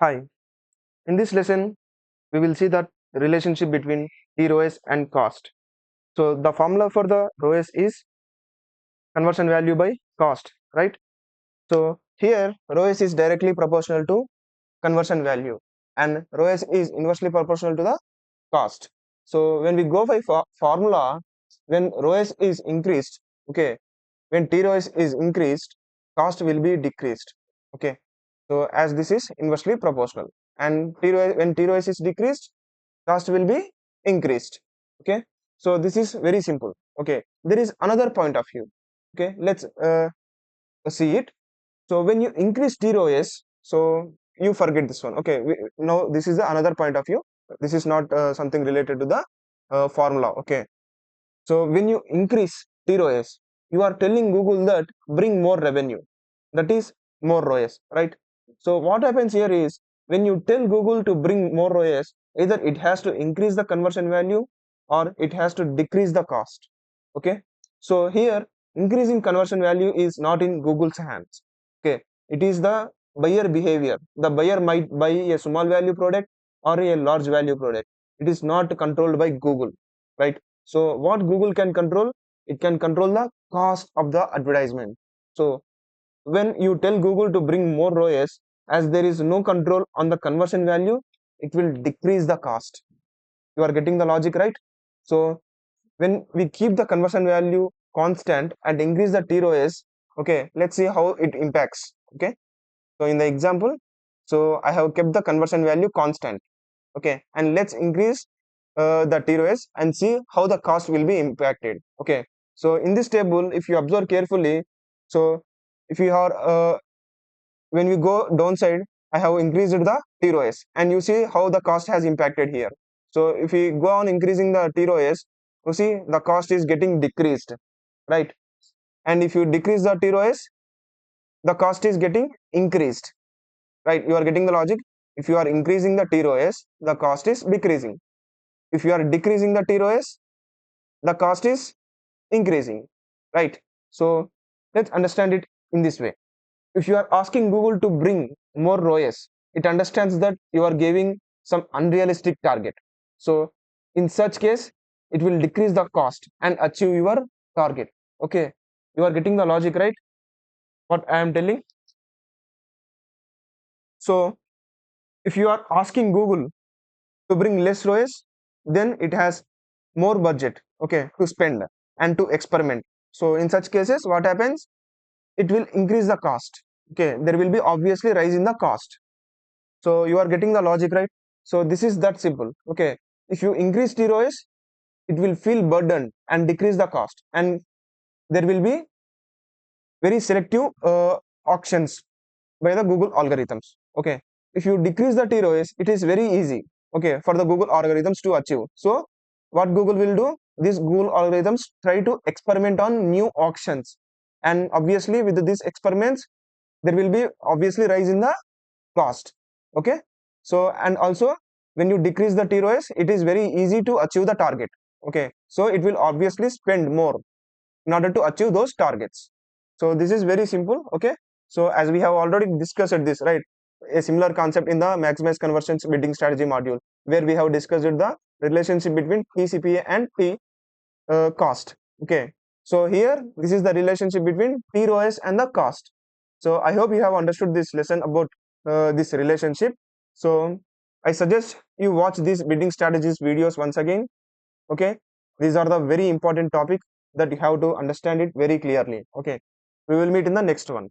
Hi, in this lesson, we will see the relationship between TROAS and cost. So the formula for the ROAS is conversion value by cost, right? So here ROAS is directly proportional to conversion value and ROAS is inversely proportional to the cost. So when we go by formula, when ROAS is increased, okay, when TROAS is increased, cost will be decreased, okay. So as this is inversely proportional and TROAS, when TROAS is decreased, cost will be increased, okay. So this is very simple, okay. There is another point of view, okay. Let's see it. So when you increase TROAS, so you forget this one, okay. Now this is the another point of view. This is not something related to the formula, okay. So when you increase TROAS, you are telling Google that bring more revenue, that is more ROAS, right? So what happens here is when you tell Google to bring more ROAS, either it has to increase the conversion value or it has to decrease the cost, okay. So here increasing conversion value is not in Google's hands, okay. It is the buyer behavior. The buyer might buy a small value product or a large value product. It is not controlled by Google, right? So what Google can control, it can control the cost of the advertisement. So when you tell Google to bring more ROAS, as there is no control on the conversion value, it will decrease the cost. You are getting the logic, right? So when we keep the conversion value constant and increase the TROAS, okay, let's see how it impacts. Okay, so in the example, so I have kept the conversion value constant, okay, and let's increase the TROAS and see how the cost will be impacted, okay. So in this table, if you observe carefully, so if you are when we go downside, I have increased the TROAS and you see how the cost has impacted here. So if we go on increasing the TROAS, you see the cost is getting decreased, right? And if you decrease the TROAS, the cost is getting increased, right? You are getting the logic. If you are increasing the TROAS, the cost is decreasing. If you are decreasing the TROAS, the cost is increasing, right? So let's understand it in this way. If you are asking Google to bring more ROAS, it understands that you are giving some unrealistic target. So in such case, it will decrease the cost and achieve your target. Okay, you are getting the logic, right? What I am telling. So if you are asking Google to bring less ROAS, then it has more budget, okay, to spend and to experiment. So in such cases, what happens? It will increase the cost. Okay, there will be obviously rise in the cost. So you are getting the logic, right? So this is that simple, okay. If you increase TROAS, it will feel burdened and decrease the cost, and there will be very selective auctions by the Google algorithms, okay. If you decrease the TROAS, it is very easy, okay, for the Google algorithms to achieve. So what Google will do, these Google algorithms try to experiment on new auctions, and obviously with these experiments there will be obviously rise in the cost, okay. So and also when you decrease the TROAS, it is very easy to achieve the target, okay. So it will obviously spend more in order to achieve those targets. So this is very simple, okay. So as we have already discussed this, right, a similar concept in the maximize conversions bidding strategy module, where we have discussed the relationship between TCPA and T cost, okay. So here this is the relationship between TROAS and the cost. So I hope you have understood this lesson about this relationship. So I suggest you watch these bidding strategies videos once again, okay. These are the very important topic that you have to understand it very clearly, okay. We will meet in the next one.